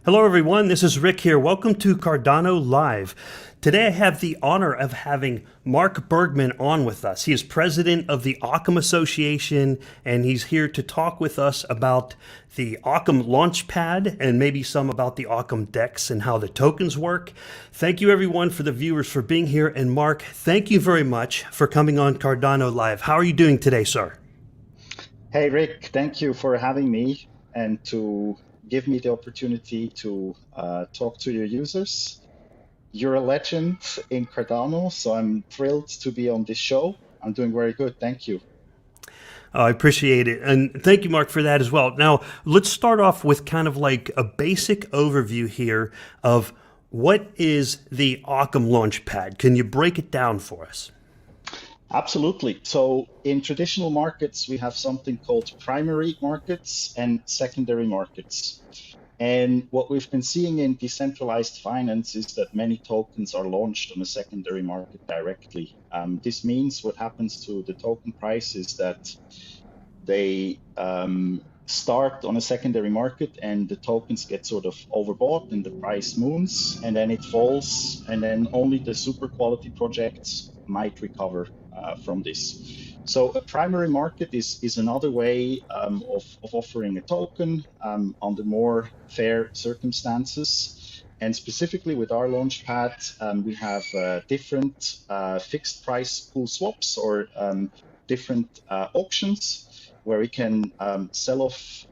Hello everyone, this is Rick here. Welcome to Cardano Live. Today I have the honor of having Mark Bergman on with us. He is president of the Occam Association, and he's here to talk with us about the Occam Launchpad and maybe some about the Occam DEX and how the tokens work. Thank you everyone, for the viewers, for being here. And Mark, thank you very much for coming on Cardano Live. How are you doing today, sir? Hey Rick, thank you for having me and to give me the opportunity to talk to your users. You're a legend in Cardano, so I'm thrilled to be on this show. I'm doing very good, thank you. I appreciate it. And thank you, Mark, for that as well. Now, let's start off with kind of like a basic overview here of what is the Occam Launchpad. Can you break it down for us? Absolutely. So in traditional markets, we have something called primary markets and secondary markets. And what we've been seeing in decentralized finance is that many tokens are launched on a secondary market directly. This means what happens to the token price is that they start on a secondary market and the tokens get sort of overbought and the price moves and then it falls, and then only the super quality projects might recover from this. So a primary market is another way of offering a token under more fair circumstances. And specifically with our Launchpad, we have different fixed price pool swaps or different auctions where we can sell off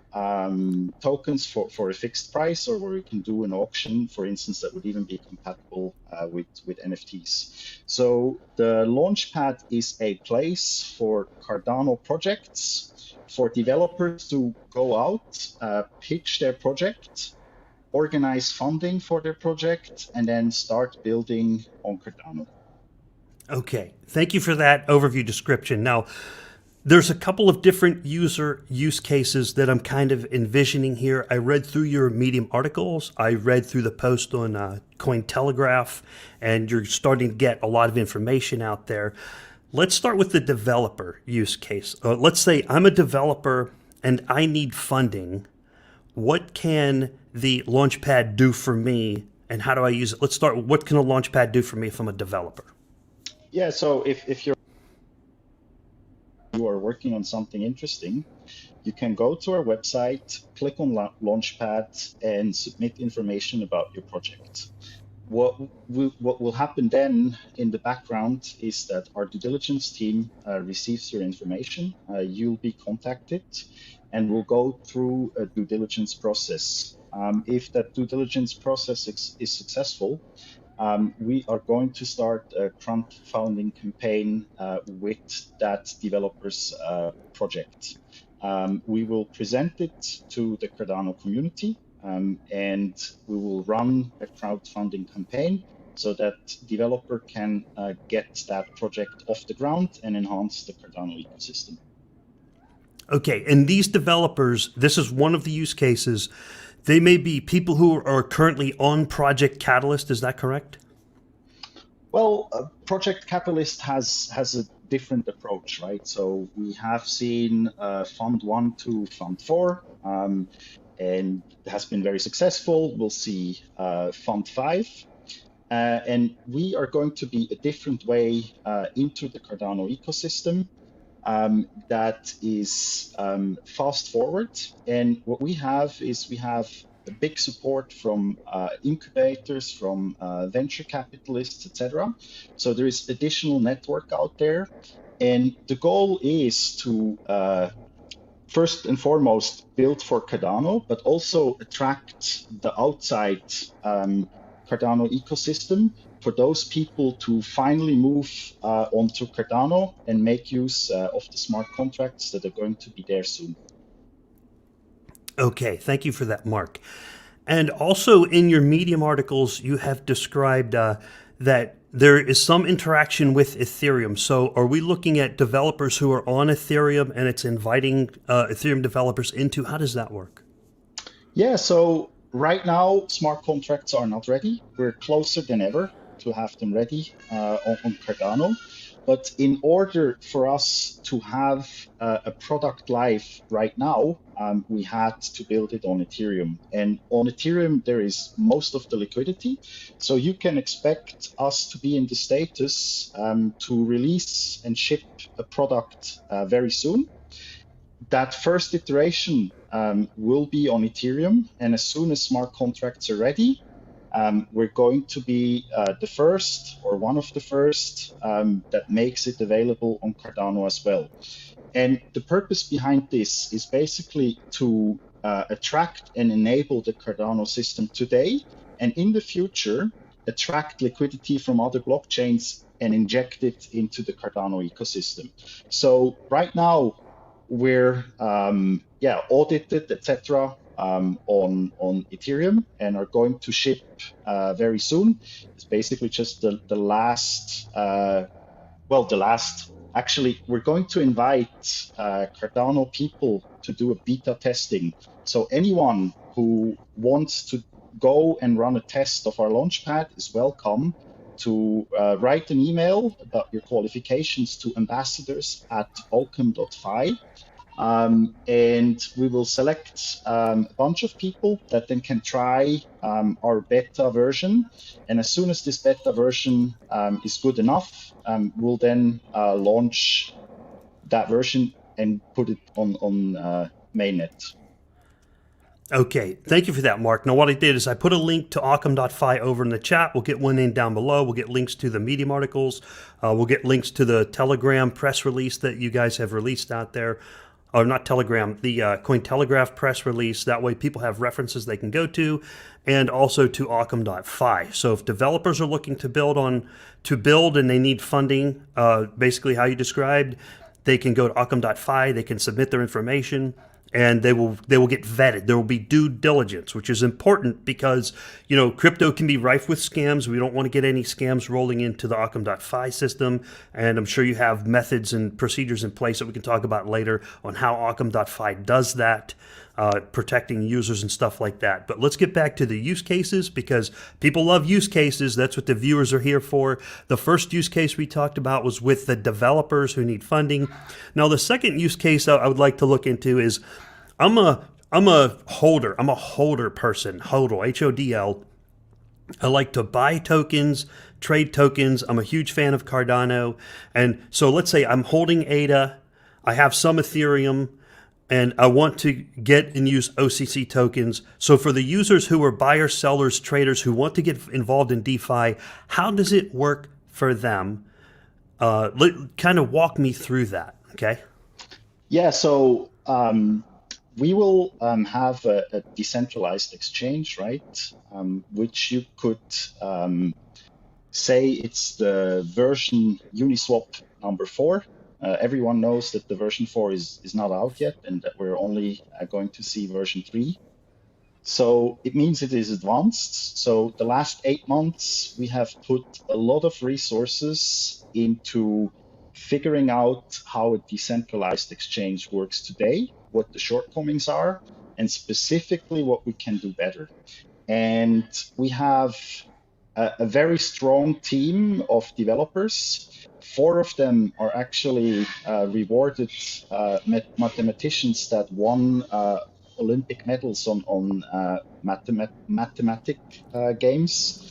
tokens for a fixed price, or where we can do an auction, for instance, that would even be compatible with NFTs. So the Launchpad is a place for Cardano projects, for developers to go out, pitch their project, organize funding for their project, and then start building on Cardano. Okay, thank you for that overview description. Now, there's a couple of different user use cases that I'm kind of envisioning here. I read through your Medium articles. I read through the post on Cointelegraph, and you're starting to get a lot of information out there. Let's start with the developer use case. Let's say I'm a developer and I need funding. What can the Launchpad do for me, and how do I use it? Let's start with what can a Launchpad do for me if I'm a developer? Yeah, so if you are working on something interesting, you can go to our website, click on Launchpad, and submit information about your project. What will happen then in the background is that our due diligence team receives your information. You'll be contacted, and we'll go through a due diligence process. If that due diligence process is successful, we are going to start a crowdfunding campaign with that developer's project. We will present it to the Cardano community, and we will run a crowdfunding campaign so that developer can get that project off the ground and enhance the Cardano ecosystem. Okay, and these developers, this is one of the use cases. They may be people who are currently on Project Catalyst. Is that correct? Well, Project Catalyst has a different approach, right? So we have seen Fund 1 to Fund 4, and it has been very successful. We'll see Fund 5. And we are going to be a different way into the Cardano ecosystem that is fast forward. And what we have is we have a big support from incubators, from venture capitalists, etc. So there is additional network out there. And the goal is to first and foremost build for Cardano, but also attract the outside Cardano ecosystem for those people to finally move onto Cardano and make use of the smart contracts that are going to be there soon. Okay, thank you for that, Mark. And also in your Medium articles, you have described that there is some interaction with Ethereum. So are we looking at developers who are on Ethereum and it's inviting Ethereum developers into? How does that work? Yeah, so right now, smart contracts are not ready. We're closer than ever to have them ready on Cardano. But in order for us to have a product live right now, we had to build it on Ethereum. And on Ethereum, there is most of the liquidity. So you can expect us to be in the status to release and ship a product very soon. That first iteration will be on Ethereum, and as soon as smart contracts are ready, we're going to be the first or one of the first that makes it available on Cardano as well. And the purpose behind this is basically to attract and enable the Cardano system today, and in the future, attract liquidity from other blockchains and inject it into the Cardano ecosystem. So right now, we're audited, etc., on Ethereum and are going to ship very soon. It's basically just the last. Actually, we're going to invite Cardano people to do a beta testing. So anyone who wants to go and run a test of our Launchpad is welcome to write an email about your qualifications to ambassadors@occam.fi. And we will select a bunch of people that then can try our beta version. And as soon as this beta version is good enough, we'll then launch that version and put it on mainnet. Okay, thank you for that, Mark. Now, what I did is I put a link to Occam.fi over in the chat. We'll get one in down below. We'll get links to the Medium articles. We'll get links to the Telegram press release that you guys have released out there. Or not Telegram, the Cointelegraph press release. That way people have references they can go to, and also to Occam.fi. So if developers are looking to build and they need funding, basically how you described, they can go to Occam.fi, they can submit their information, and they will get vetted. There will be due diligence, which is important because, you know, crypto can be rife with scams. We don't want to get any scams rolling into the Occam.fi system. And I'm sure you have methods and procedures in place that we can talk about later on how Occam.fi does that, protecting users and stuff like that. But let's get back to the use cases because people love use cases. That's what the viewers are here for. The first use case we talked about was with the developers who need funding. Now, the second use case I would like to look into is I'm a holder. I'm a holder person. HODL, HODL. I like to buy tokens, trade tokens. I'm a huge fan of Cardano. And so let's say I'm holding ADA. I have some Ethereum and I want to get and use OCC tokens. So for the users who are buyers, sellers, traders who want to get involved in DeFi, how does it work for them? Kind of walk me through that, okay? Yeah, so we will have a decentralized exchange, right? Which you could say it's the version Uniswap number 4. Everyone knows that the version 4 is not out yet and that we're only going to see version 3. So it means it is advanced. So the last 8 months, we have put a lot of resources into figuring out how a decentralized exchange works today, what the shortcomings are, and specifically what we can do better. And we have a very strong team of developers. 4 of them are actually rewarded mathematicians that won Olympic medals on mathematic games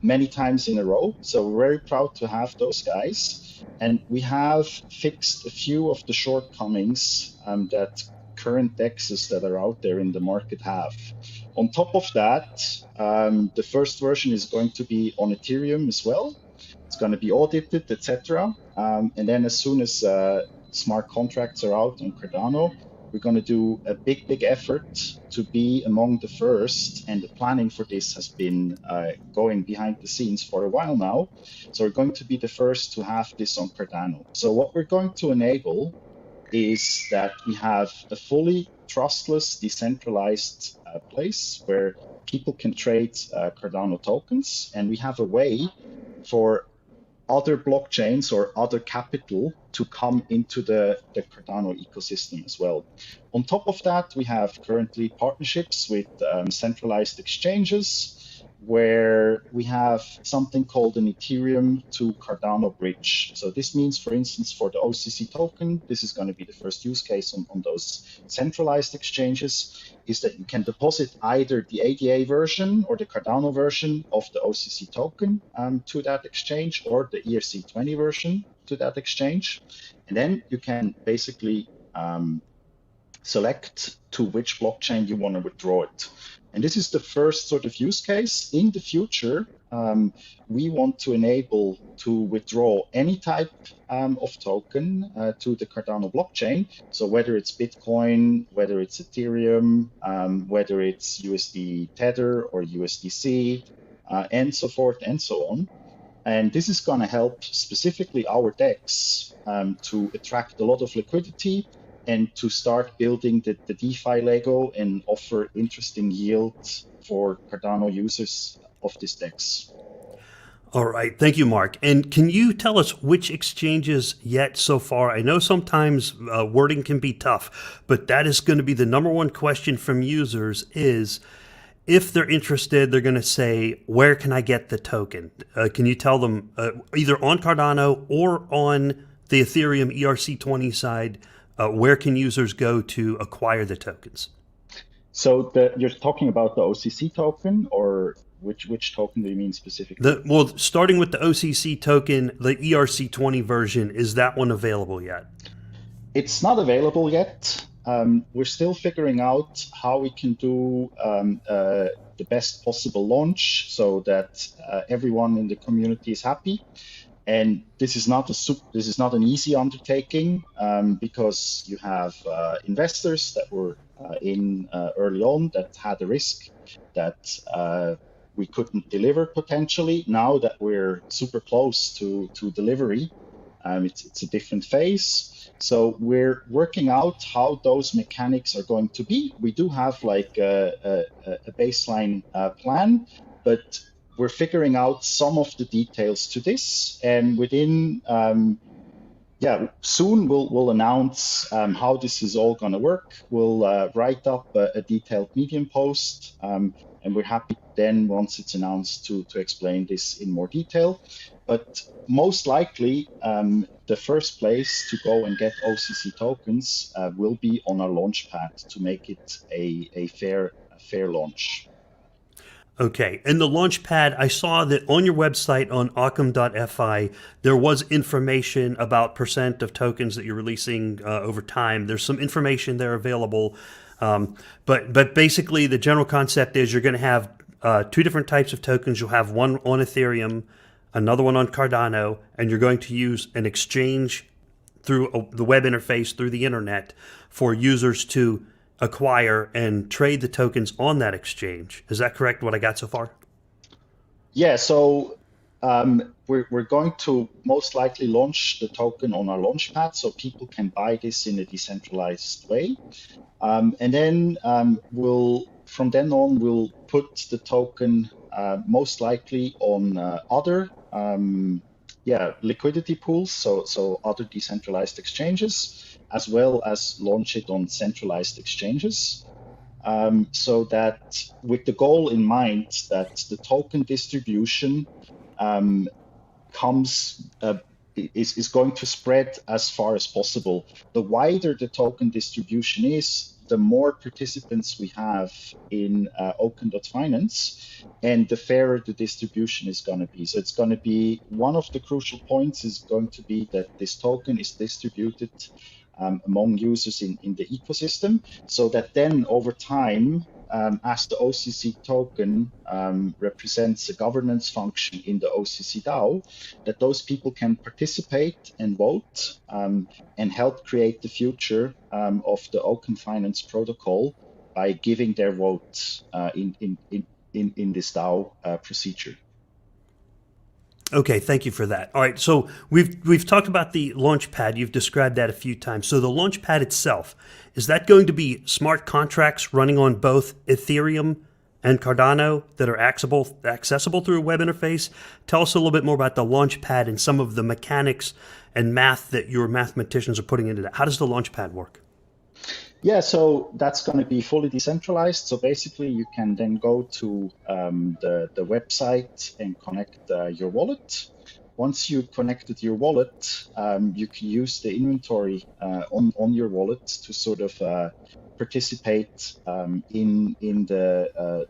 many times in a row. So we're very proud to have those guys. And we have fixed a few of the shortcomings that current DEXs that are out there in the market have. On top of that, the first version is going to be on Ethereum as well. It's going to be audited, etc. And then as soon as smart contracts are out on Cardano, we're going to do a big effort to be among the first. And the planning for this has been going behind the scenes for a while now. So we're going to be the first to have this on Cardano. So what we're going to enable is that we have a fully trustless, decentralized place where people can trade Cardano tokens, and we have a way for other blockchains or other capital to come into the Cardano ecosystem as well. On top of that, we have currently partnerships with centralized exchanges, where we have something called an Ethereum to Cardano bridge. So this means, for instance, for the OCC token, this is going to be the first use case on those centralized exchanges, is that you can deposit either the ADA version or the Cardano version of the OCC token to that exchange, or the ERC20 version to that exchange. And then you can basically select to which blockchain you want to withdraw it. And this is the first sort of use case. In the future, we want to enable to withdraw any type of token to the Cardano blockchain. So whether it's Bitcoin, whether it's Ethereum, whether it's USD Tether or USDC, and so forth and so on. And this is going to help specifically our DEX to attract a lot of liquidity and to start building the DeFi Lego and offer interesting yield for Cardano users of this DEX. All right. Thank you, Mark. And can you tell us which exchanges yet so far? I know sometimes wording can be tough, but that is going to be the number one question from users is, if they're interested, they're going to say, where can I get the token? Can you tell them either on Cardano or on the Ethereum ERC20 side, where can users go to acquire the tokens? So you're talking about the OCC token, or which token do you mean specifically? Well, starting with the OCC token, the ERC20 version, is that one available yet? It's not available yet. We're still figuring out how we can do the best possible launch so that everyone in the community is happy. And this is not an easy undertaking because you have investors that were in early on that had a risk that we couldn't deliver potentially. Now that we're super close to delivery, it's a different phase. So we're working out how those mechanics are going to be. We do have like a baseline plan, but we're figuring out some of the details to this, and within soon we'll announce how this is all going to work. We'll write up a detailed Medium post, and we're happy then once it's announced to explain this in more detail. But most likely, the first place to go and get OCC tokens will be on our Launchpad to make it a fair launch. Okay, and the Launchpad, I saw that on your website on Occam.fi, there was information about percent of tokens that you're releasing over time. There's some information there available, but basically the general concept is you're going to have two different types of tokens. You'll have one on Ethereum, another one on Cardano, and you're going to use an exchange through the web interface, through the internet, for users to acquire and trade the tokens on that exchange. Is that correct, what I got so far? Yeah, so we're going to most likely launch the token on our Launchpad so people can buy this in a decentralized way. And then from then on, we'll put the token most likely on other liquidity pools, so other decentralized exchanges, as well as launch it on centralized exchanges, so that with the goal in mind that the token distribution is going to spread as far as possible. The wider the token distribution is, the more participants we have in Occam.finance, and the fairer the distribution is going to be. So it's going to be one of the crucial points is going to be that this token is distributed among users in the ecosystem, so that then over time, as the OCC token represents a governance function in the OCC DAO, that those people can participate and vote and help create the future of the Occam Finance protocol by giving their vote in this DAO procedure. Okay, thank you for that. All right, so we've talked about the Launchpad. You've described that a few times. So the Launchpad itself, is that going to be smart contracts running on both Ethereum and Cardano that are accessible through a web interface. Tell us a little bit more about the Launchpad and some of the mechanics and math that your mathematicians are putting into that. How does the Launchpad work? Yeah, so that's going to be fully decentralized. So basically, you can then go to the website and connect your wallet. Once you connected your wallet, you can use the inventory on your wallet to sort of participate in the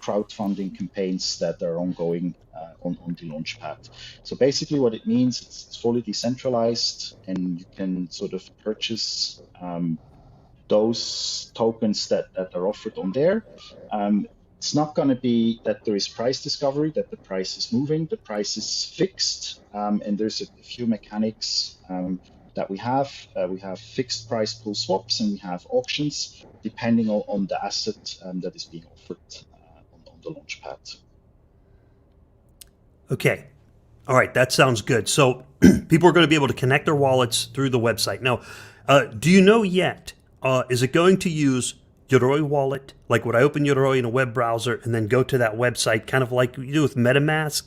crowdfunding campaigns that are ongoing on the Launchpad. So basically, what it means, it's fully decentralized, and you can sort of purchase those tokens that are offered on there. It's not going to be that there is price discovery, that the price is moving. The price is fixed, and there's a few mechanics that we have. We have fixed price pool swaps, and we have auctions depending on the asset that is being offered on the Launchpad. Okay. All right, that sounds good. So people are going to be able to connect their wallets through the website. Now, do you know yet, is it going to use Yoroi wallet? Like, would I open Yoroi in a web browser and then go to that website, kind of like you do with MetaMask?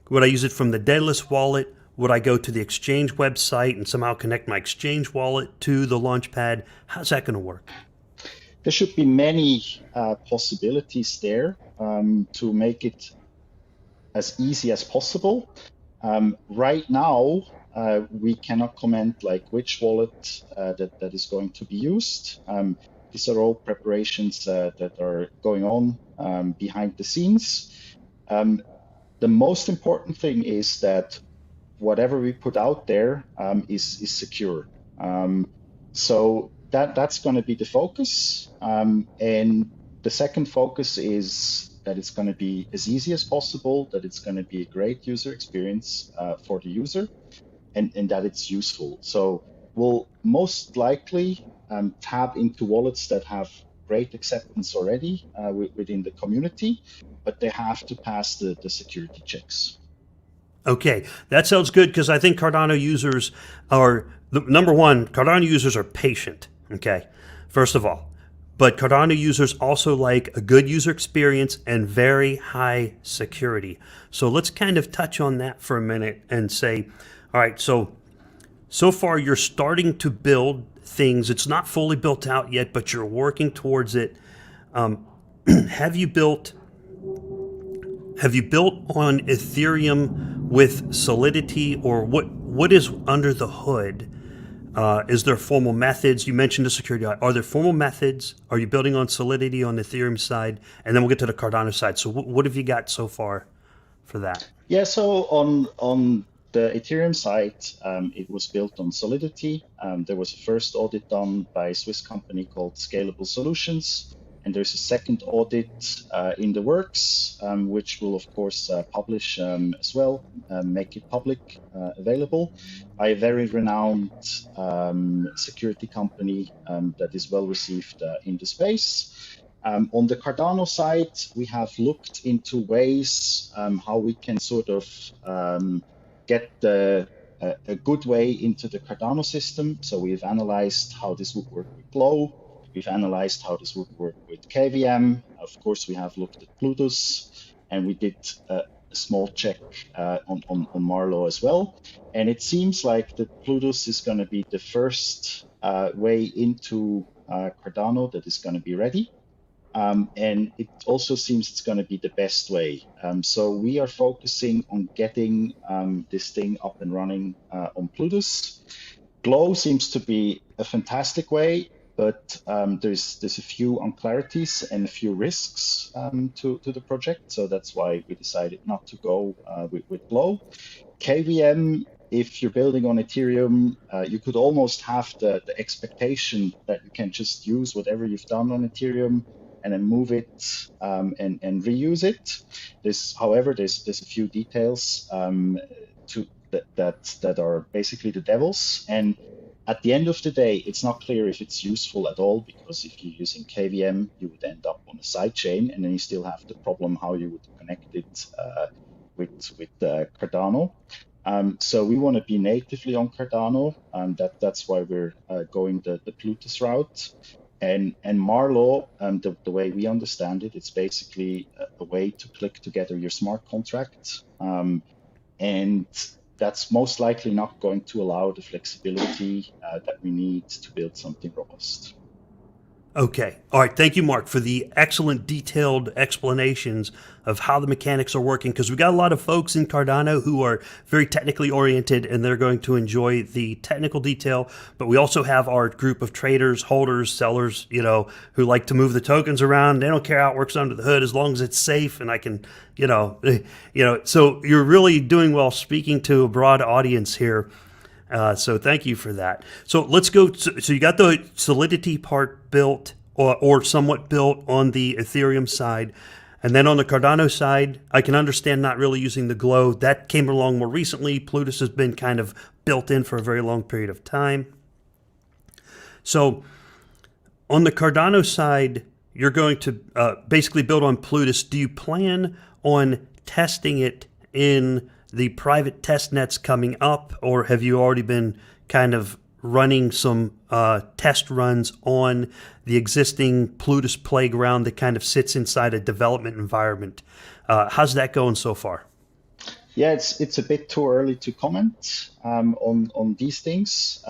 Would I use it from the Daedalus wallet? Would I go to the exchange website and somehow connect my exchange wallet to the Launchpad? How's that going to work? There should be many possibilities there to make it as easy as possible. Right now, we cannot comment like which wallet that is going to be used. These are all preparations that are going on behind the scenes. The most important thing is that whatever we put out there is secure. So that's going to be the focus. And the second focus is that it's going to be as easy as possible, that it's going to be a great user experience for the user, and that it's useful. So we'll most likely tap into wallets that have great acceptance already within the community, but they have to pass the security checks. Okay, that sounds good because I think Cardano users are, number one, Cardano users are patient, okay, first of all. But Cardano users also like a good user experience and very high security. So let's kind of touch on that for a minute and say, all right, so far you're starting to build things. It's not fully built out yet, but you're working towards it. Have you built on Ethereum with Solidity, or what is under the hood? Is there formal methods? You mentioned the security. Are there formal methods? Are you building on Solidity on the Ethereum side? And then we'll get to the Cardano side. So what have you got so far for that? Yeah, so on the Ethereum side, it was built on Solidity. There was a first audit done by a Swiss company called Scalable Solutions. And there's a second audit in the works, which will, of course, publish as well, make it public, available by a very renowned security company that is well received in the space. On the Cardano side, we have looked into ways how we can sort of get a good way into the Cardano system. So we've analyzed how this would work with Glow. We've analyzed how this would work with KVM. Of course, we have looked at Plutus, and we did a small check on Marlow as well. And it seems like that Plutus is going to be the first way into Cardano that is going to be ready. And it also seems it's going to be the best way. So we are focusing on getting this thing up and running on Plutus. Glow seems to be a fantastic way, but there's a few unclarities and a few risks to the project. So that's why we decided not to go with Glow. KVM, if you're building on Ethereum, you could almost have the expectation that you can just use whatever you've done on Ethereum and then move it and reuse it. However, there's a few details that are basically the devils. And at the end of the day, it's not clear if it's useful at all, because if you're using KVM, you would end up on a sidechain, and then you still have the problem how you would connect it with Cardano. So we want to be natively on Cardano, and that's why we're going the Plutus route. And Marlowe, the way we understand it, it's basically a way to click together your smart contracts. And that's most likely not going to allow the flexibility that we need to build something robust. Okay. All right. Thank you, Mark, for the excellent detailed explanations of how the mechanics are working, because we got a lot of folks in Cardano who are very technically oriented and they're going to enjoy the technical detail. But we also have our group of traders, holders, sellers, who like to move the tokens around. They don't care how it works under the hood as long as it's safe and I can, so you're really doing well speaking to a broad audience here. So thank you for that. So let's go. So you got the Solidity part built or somewhat built on the Ethereum side. And then on the Cardano side, I can understand not really using the Glow. That came along more recently. Plutus has been kind of built in for a very long period of time. So on the Cardano side, you're going to basically build on Plutus. Do you plan on testing it in the private test nets coming up, or have you already been kind of running some test runs on the existing Plutus playground that kind of sits inside a development environment? How's that going so far? Yeah, it's a bit too early to comment on these things.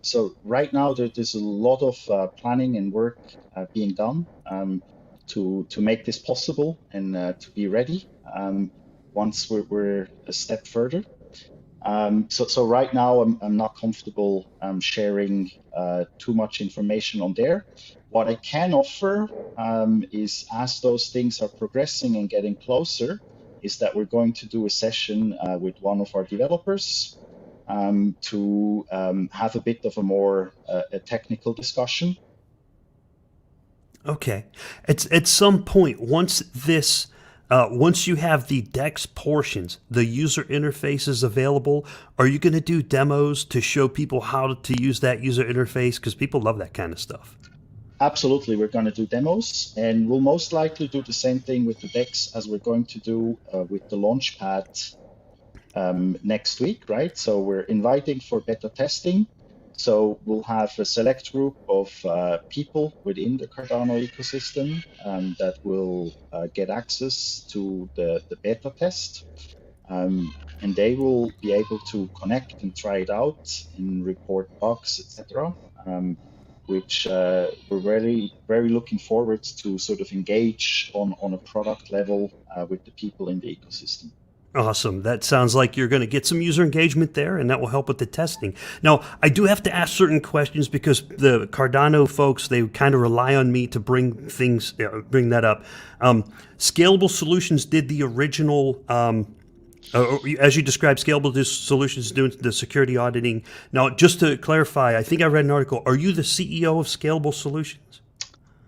So right now there's a lot of planning and work being done to make this possible and to be ready once we're a step further. So right now I'm not comfortable sharing too much information on there. What I can offer is, as those things are progressing and getting closer, is that we're going to do a session with one of our developers to have a bit of a more a technical discussion. Okay. At some point, once you have the DEX portions, the user interfaces available, are you going to do demos to show people how to use that user interface? Because people love that kind of stuff. Absolutely, we're going to do demos, and we'll most likely do the same thing with the DEX as we're going to do with the Launchpad next week, right? So we're inviting for beta testing. So we'll have a select group of people within the Cardano ecosystem that will get access to the beta test. And they will be able to connect and try it out and report bugs, etc. Which we're very, very looking forward to sort of engage on a product level with the people in the ecosystem. Awesome. That sounds like you're going to get some user engagement there, and that will help with the testing. Now, I do have to ask certain questions because the Cardano folks, they kind of rely on me to bring that up. Scalable Solutions did the original, as you described, Scalable Solutions doing the security auditing. Now, just to clarify, I think I read an article. Are you the CEO of Scalable Solutions?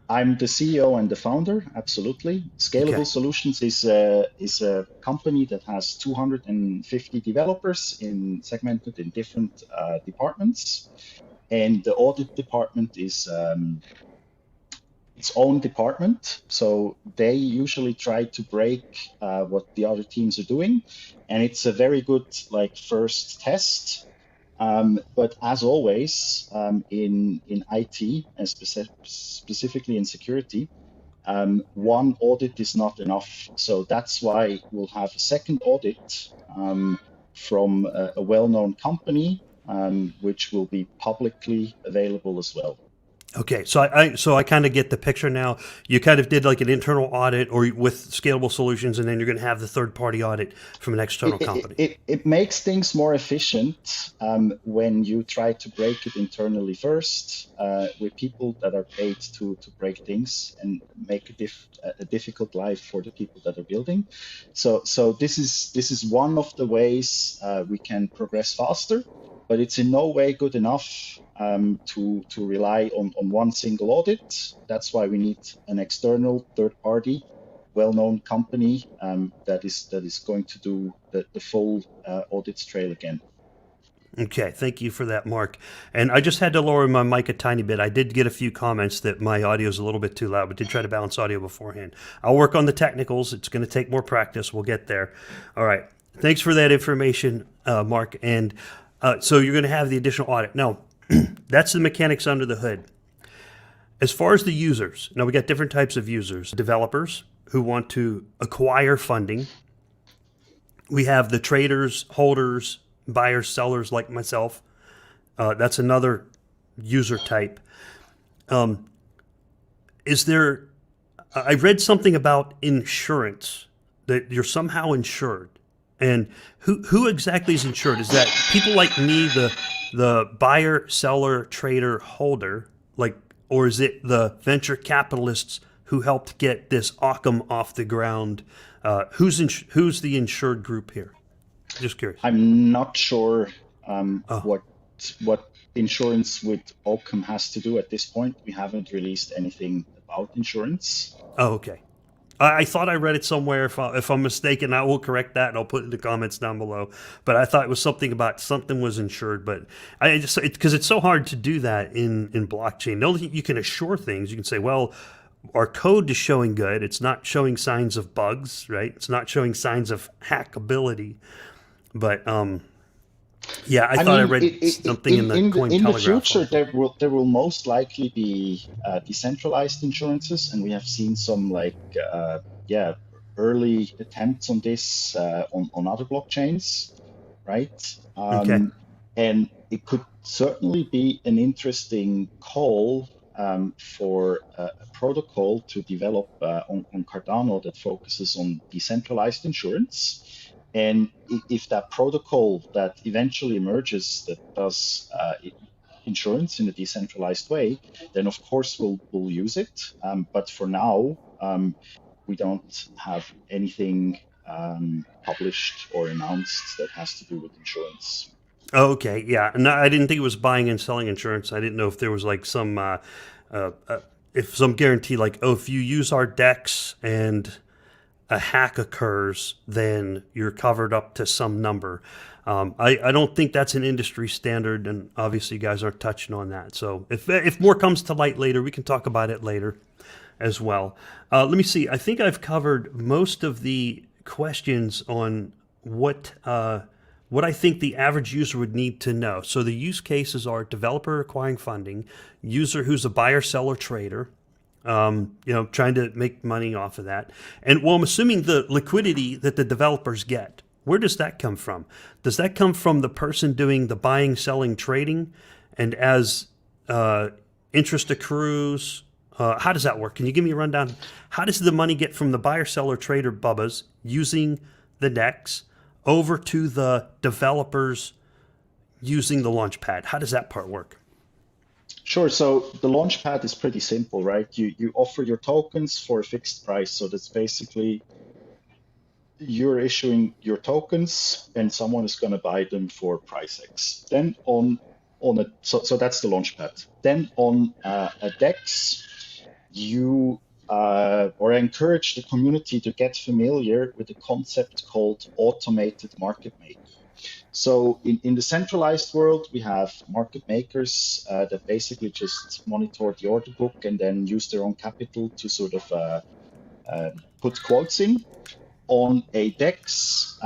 I'm the CEO and the founder, absolutely. Scalable Solutions is a company that has 250 developers segmented in different departments. And the audit department is its own department. So they usually try to break what the other teams are doing. And it's a very good first test. But as always, in IT, and specifically in security, one audit is not enough. So that's why we'll have a second audit from a well-known company, which will be publicly available as well. Okay, so I kind of get the picture now. You kind of did like an internal audit or with Scalable Solutions, and then you're going to have the third-party audit from an external company. It makes things more efficient when you try to break it internally first with people that are paid to break things and make a difficult life for the people that are building. So this is one of the ways we can progress faster, but it's in no way good enough to rely on one single audit. That's why we need an external third-party, well-known company that is going to do the full audit trail again. Okay, thank you for that, Mark. And I just had to lower my mic a tiny bit. I did get a few comments that my audio is a little bit too loud, but did try to balance audio beforehand. I'll work on the technicals. It's going to take more practice. We'll get there. All right. Thanks for that information, Mark. And so you're going to have the additional audit. Now, that's the mechanics under the hood. As far as the users, now we got different types of users. Developers who want to acquire funding. We have the traders, holders, buyers, sellers like myself. That's another user type. Is there, I read something about insurance, that you're somehow insured. And who exactly is insured? Is that people like me, the buyer, seller, trader, holder, like, or is it the venture capitalists who helped get this Occam off the ground? Who's the insured group here? Just curious. I'm not sure Oh, what insurance with Occam has to do at this point. We haven't released anything about insurance. oh, okay. I thought I read it somewhere. If I'm mistaken, I will correct that and I'll put it in the comments down below. But I thought it was something about something was insured. But I just because it's so hard to do that in blockchain. The only thing you can assure things, you can say, well, our code is showing good. It's not showing signs of bugs, right? It's not showing signs of hackability. But yeah, I thought I mean, read something in the Coin in the Telegraph future, article. there will most likely be decentralized insurances, and we have seen some yeah, early attempts on this on other blockchains, right? Okay. And it could certainly be an interesting call for a protocol to develop on Cardano that focuses on decentralized insurance. And if that protocol that eventually emerges that does insurance in a decentralized way, then of course we'll use it. But for now, we don't have anything published or announced that has to do with insurance. Oh, okay, yeah. No, I didn't think it was buying and selling insurance. I didn't know if there was like some, if some guarantee, like, oh, if you use our DEX and a hack occurs, then you're covered up to some number. I don't think that's an industry standard, and obviously you guys aren't touching on that. So if more comes to light later, we can talk about it later as well. Let me see. I think I've covered most of the questions on what I think the average user would need to know. So the use cases are developer acquiring funding, user who's a buyer, seller, trader, trying to make money off of that. And well, I'm assuming the liquidity that the developers get, where does that come from? Does that come from the person doing the buying, selling, trading? And as interest accrues, how does that work? Can you give me a rundown? How does the money get from the buyer, seller, trader bubbas using the DEX over to the developers using the Launchpad? How does that part work? Sure. So the Launchpad is pretty simple, right? You offer your tokens for a fixed price. So that's basically you're issuing your tokens and someone is going to buy them for price X. Then so that's the Launchpad. Then on a DEX, you or I encourage the community to get familiar with the concept called automated market maker. So in the centralized world, we have market makers that basically just monitor the order book and then use their own capital to sort of put quotes in. On a DEX,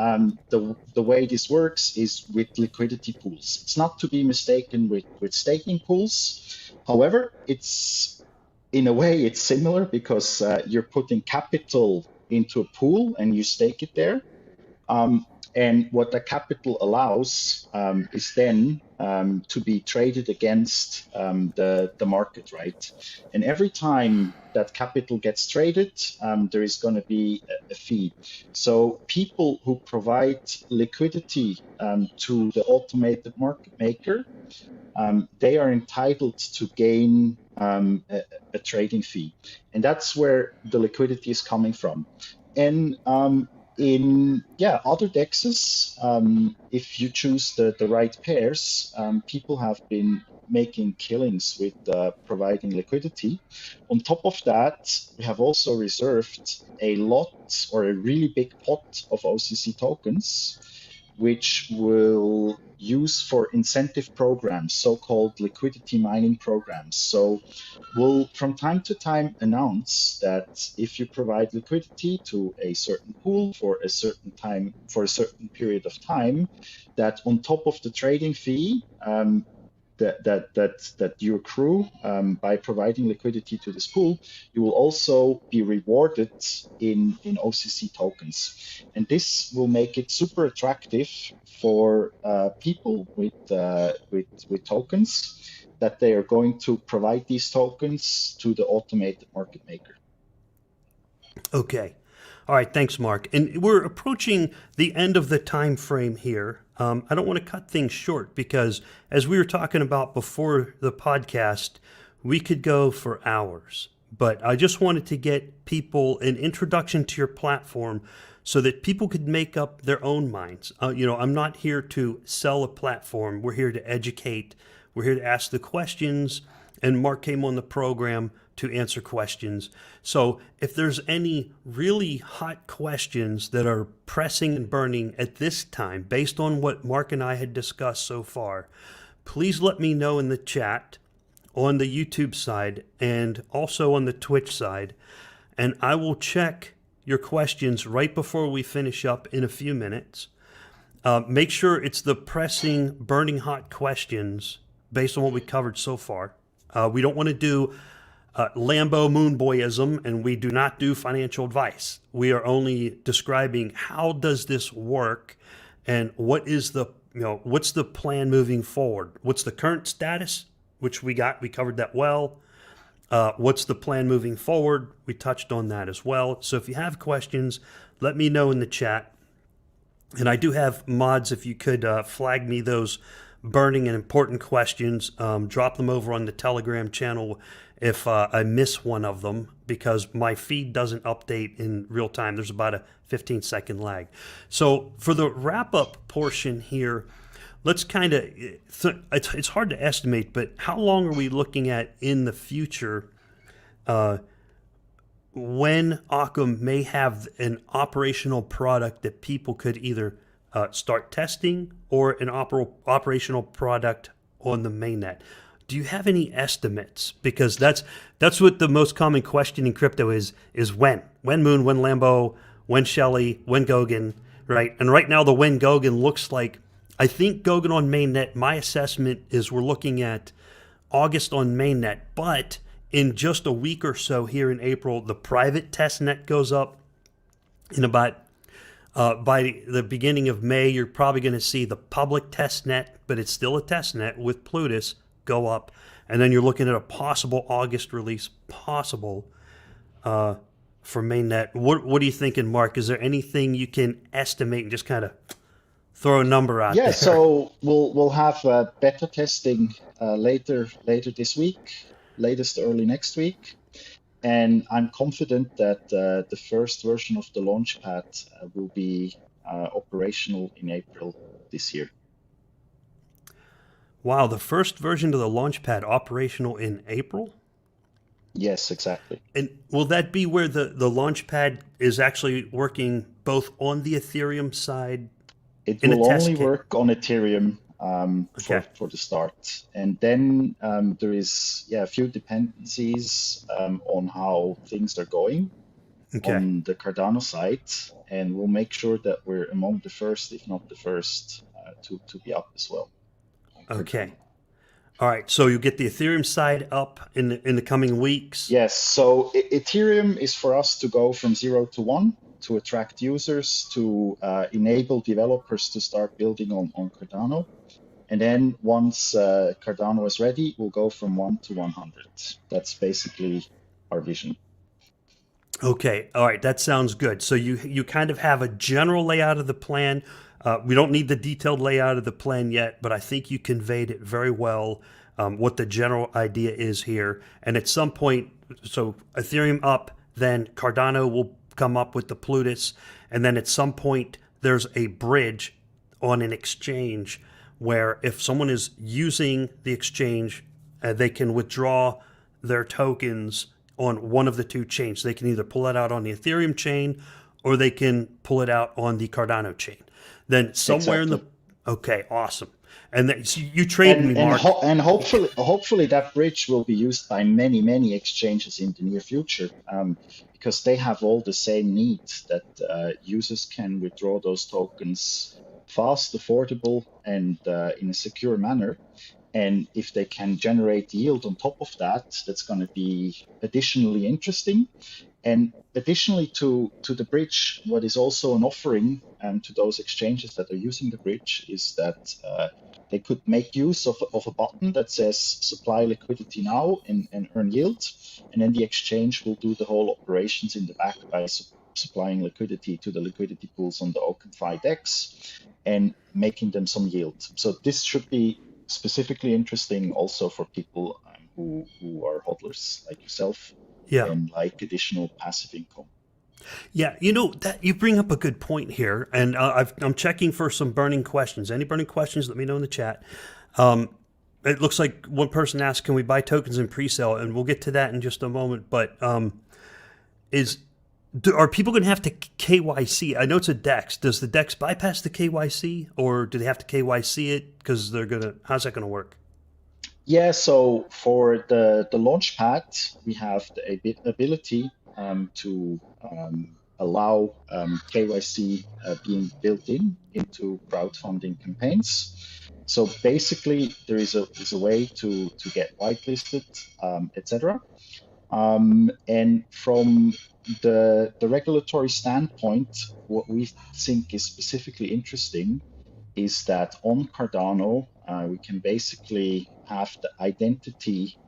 the way this works is with liquidity pools. It's not to be mistaken with staking pools. However, in a way, it's similar because you're putting capital into a pool and you stake it there. And what the capital allows is then to be traded against the market, right? And every time that capital gets traded, there is going to be a fee. So people who provide liquidity to the automated market maker, they are entitled to gain a trading fee. And that's where the liquidity is coming from. And in other DEXs, if you choose the right pairs, people have been making killings with providing liquidity. On top of that, we have also reserved a lot or a really big pot of OCC tokens, which will use for incentive programs, so-called liquidity mining programs. So we'll from time to time announce that if you provide liquidity to a certain pool for a certain time, for a certain period of time, that on top of the trading fee, that you accrue by providing liquidity to this pool, you will also be rewarded in OCC tokens, and this will make it super attractive for people with tokens, that they are going to provide these tokens to the automated market maker. Okay. All right. Thanks, Mark. And we're approaching the end of the time frame here. I don't want to cut things short because, as we were talking about before the podcast, we could go for hours. But I just wanted to get people an introduction to your platform so that people could make up their own minds. I'm not here to sell a platform. We're here to educate. We're here to ask the questions. And Mark came on the program to answer questions. So if there's any really hot questions that are pressing and burning at this time, based on what Mark and I had discussed so far, please let me know in the chat on the YouTube side and also on the Twitch side. And I will check your questions right before we finish up in a few minutes. Make sure it's the pressing, burning hot questions based on what we covered so far. We don't want to do Lambo Moonboyism, and we do not do financial advice. We are only describing how does this work, and what's the plan moving forward? What's the current status, which we covered that well. What's the plan moving forward? We touched on that as well. So if you have questions, let me know in the chat. And I do have mods, if you could flag me those burning and important questions, drop them over on the Telegram channel if I miss one of them, because my feed doesn't update in real time. There's about a 15-second lag. So for the wrap-up portion here, let's kind of, it's hard to estimate, but how long are we looking at in the future when Occam may have an operational product that people could either start testing or an operational product on the mainnet? Do you have any estimates? Because that's what the most common question in crypto is when? When Moon, when Lambo, when Shelly, when Goguen, right? And right now the when Goguen looks like, I think Goguen on mainnet, my assessment is we're looking at August on mainnet, but in just a week or so here in April, the private test net goes up. In about by the beginning of May, you're probably going to see the public test net, but it's still a test net with Plutus, go up. And then you're looking at a possible August release, for mainnet. What are you thinking, Mark? Is there anything you can estimate and just kind of throw a number out there? Yeah, so we'll have beta testing later this week, latest early next week. And I'm confident that the first version of the Launchpad will be operational in April this year. Wow, the first version of the Launchpad operational in April? Yes, exactly. And will that be where the Launchpad is actually working both on the Ethereum side? It will only work on Ethereum for the start. And then there is a few dependencies on how things are going on the Cardano side. And we'll make sure that we're among the first, if not the first, to be up as well. Okay. All right. So you get the Ethereum side up in the coming weeks? Yes. So Ethereum is for us to go from 0 to 1, to attract users, to enable developers to start building on Cardano. And then once Cardano is ready, we'll go from 1 to 100. That's basically our vision. Okay. All right. That sounds good. So you kind of have a general layout of the plan. We don't need the detailed layout of the plan yet, but I think you conveyed it very well, what the general idea is here. And at some point, so Ethereum up, then Cardano will come up with the Plutus. And then at some point, there's a bridge on an exchange where if someone is using the exchange, they can withdraw their tokens on one of the two chains. They can either pull it out on the Ethereum chain or they can pull it out on the Cardano chain. Then somewhere in the... Okay, awesome. And then, so you trade me, Mark. And hopefully that bridge will be used by many exchanges in the near future, because they have all the same needs, that users can withdraw those tokens fast, affordable, and in a secure manner. And if they can generate yield on top of that, that's going to be additionally interesting. And additionally to the bridge, what is also an offering to those exchanges that are using the bridge is that they could make use of a button that says supply liquidity now and earn yield. And then the exchange will do the whole operations in the back by supplying liquidity to the liquidity pools on the Occam DEX and making them some yield. So this should be specifically interesting also for people who are hodlers like yourself Yeah. and like additional passive income. Yeah, that you bring up a good point here, and I'm checking for some burning questions. Any burning questions? Let me know in the chat. It looks like one person asked, "Can we buy tokens in pre-sale?" And we'll get to that in just a moment. But are people going to have to KYC? I know it's a DEX. Does the DEX bypass the KYC, or do they have to KYC it? Because how's that going to work? Yeah, so for the Launchpad, we have the ability to allow KYC being built into crowdfunding campaigns. So basically, there is a way to get whitelisted, etc. And from the regulatory standpoint, what we think is specifically interesting is that on Cardano, we can basically have the identity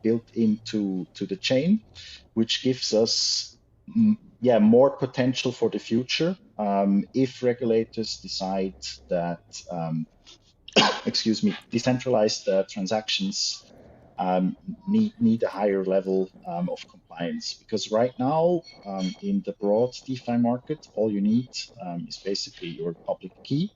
built into the chain, which gives us more potential for the future if regulators decide that decentralized transactions need a higher level of compliance. Because right now, in the broad DeFi market, all you need is basically your public key,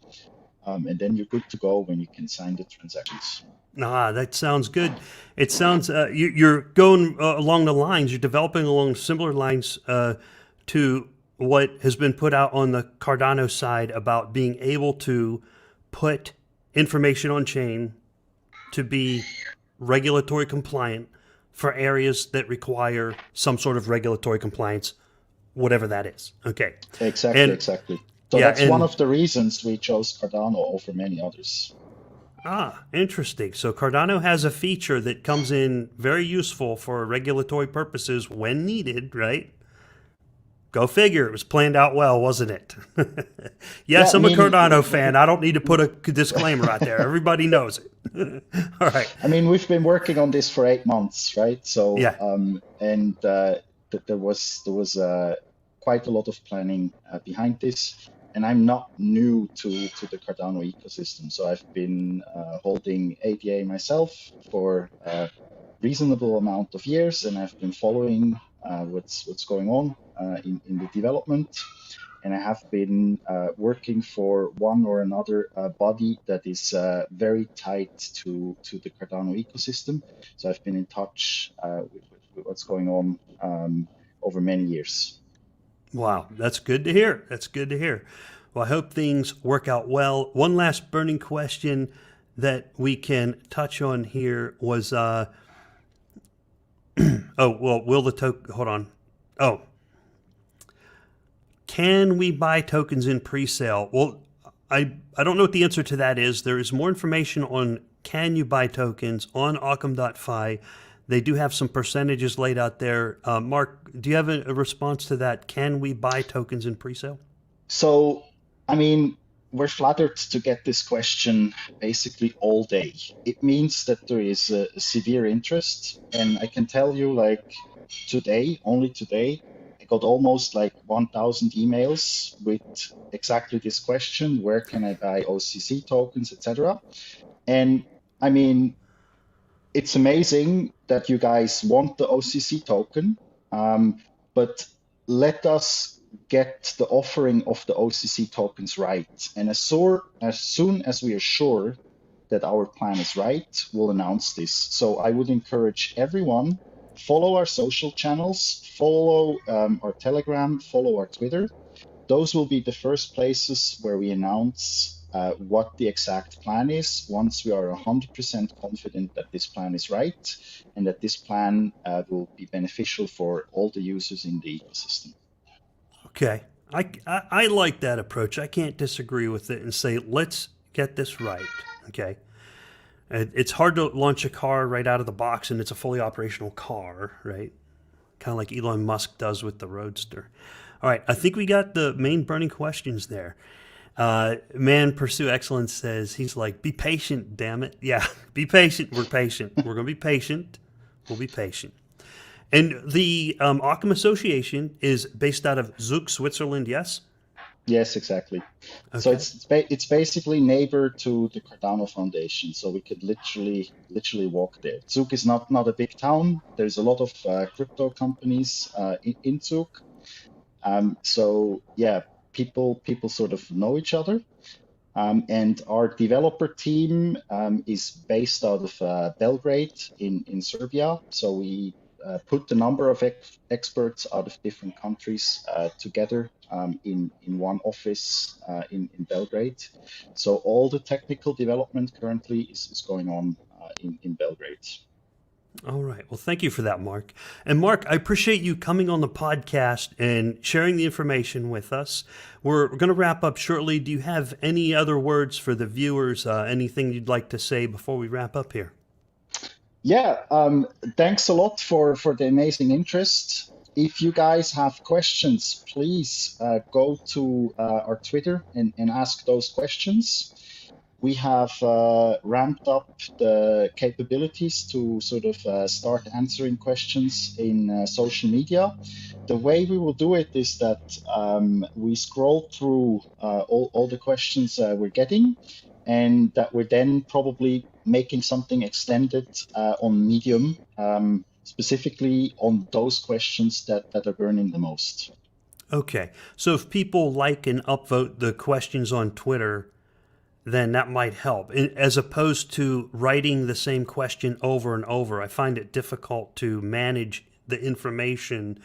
and then you're good to go when you can sign the transactions. That sounds good. It sounds you're going along the lines. You're developing along similar lines to what has been put out on the Cardano side about being able to put information on chain to be regulatory compliant for areas that require some sort of regulatory compliance, whatever that is. Okay. Exactly. So that's one of the reasons we chose Cardano over many others. Interesting. So Cardano has a feature that comes in very useful for regulatory purposes when needed, right? Go figure. It was planned out well, wasn't it? Yes, I'm a Cardano fan. I don't need to put a disclaimer out there. Everybody knows it. All right. I mean, we've been working on this for 8 months, right? So, yeah. There was quite a lot of planning behind this. And I'm not new to the Cardano ecosystem. So I've been holding ADA myself for a reasonable amount of years, and I've been following what's going on in the development. And I have been working for one or another body that is very tied to the Cardano ecosystem. So I've been in touch with what's going on over many years. Wow, that's good to hear. Well, I hope things work out well. One last burning question that we can touch on here was, hold on. Can we buy tokens in pre-sale? Well, I don't know what the answer to that is. There is more information on can you buy tokens on Occam.fi. They do have some percentages laid out there. Mark, do you have a response to that? Can we buy tokens in pre-sale? So, I mean, we're flattered to get this question basically all day. It means that there is a severe interest. And I can tell you, like only today, I got almost like 1,000 emails with exactly this question: where can I buy OCC tokens, etc. And I mean, it's amazing that you guys want the OCC token, but let us get the offering of the OCC tokens right. And as soon as we are sure that our plan is right, we'll announce this. So I would encourage everyone, follow our social channels, follow our Telegram, follow our Twitter. Those will be the first places where we announce what the exact plan is once we are 100% confident that this plan is right and that this plan will be beneficial for all the users in the ecosystem. Okay. I like that approach. I can't disagree with it and say, let's get this right. Okay. It's hard to launch a car right out of the box and it's a fully operational car, right? Kind of like Elon Musk does with the Roadster. All right, I think we got the main burning questions there. Man, Pursue Excellence says, he's like, be patient, damn it. Yeah, be patient. We're patient. We're going to be patient. We'll be patient. And the Occam Association is based out of Zug, Switzerland, yes? Yes, exactly. Okay. So it's basically neighbor to the Cardano Foundation. So we could literally walk there. Zug is not a big town. There's a lot of crypto companies in Zug. So yeah, people sort of know each other. And our developer team is based out of Belgrade in Serbia. So we put the number of experts out of different countries together in one office in Belgrade. So all the technical development currently is going on in Belgrade. All right. Well, thank you for that, Mark. And Mark, I appreciate you coming on the podcast and sharing the information with us. We're going to wrap up shortly. Do you have any other words for the viewers? Anything you'd like to say before we wrap up here? Yeah, thanks a lot for the amazing interest. If you guys have questions, please go to our Twitter and ask those questions. We have ramped up the capabilities to sort of start answering questions in social media. The way we will do it is that we scroll through all the questions we're getting, and that we're then probably making something extended on Medium, specifically on those questions that are burning the most. Okay. So if people like and upvote the questions on Twitter, then that might help. As opposed to writing the same question over and over, I find it difficult to manage the information.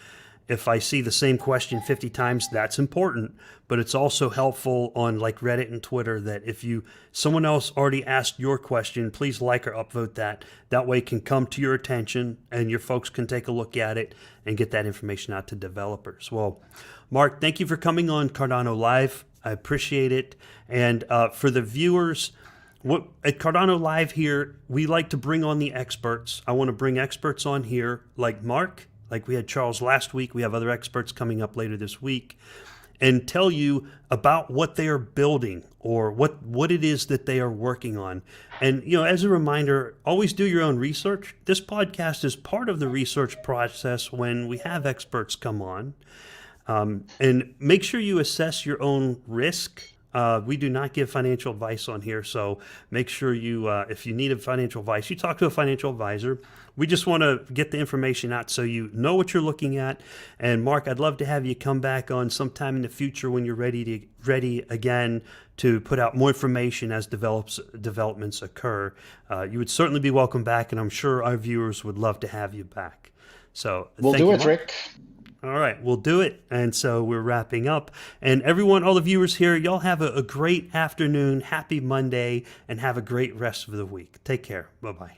If I see the same question 50 times, that's important, but it's also helpful on like Reddit and Twitter that if someone else already asked your question, please like or upvote that. That way it can come to your attention and your folks can take a look at it and get that information out to developers. Well, Mark, thank you for coming on Cardano Live. I appreciate it. And for the viewers, at Cardano Live here, we like to bring on the experts. I want to bring experts on here like Mark, like we had Charles last week. We have other experts coming up later this week, and tell you about what they are building or what it is that they are working on. And, as a reminder, always do your own research. This podcast is part of the research process when we have experts come on. And make sure you assess your own risk. We do not give financial advice on here, so make sure you, if you need financial advice, you talk to a financial advisor. We just want to get the information out so you know what you're looking at. And Mark, I'd love to have you come back on sometime in the future when you're ready again to put out more information as developments occur. You would certainly be welcome back, and I'm sure our viewers would love to have you back. So we'll do it, Rick. All right, we'll do it. And so we're wrapping up. And everyone, all the viewers here, y'all have a great afternoon, happy Monday, and have a great rest of the week. Take care. Bye-bye.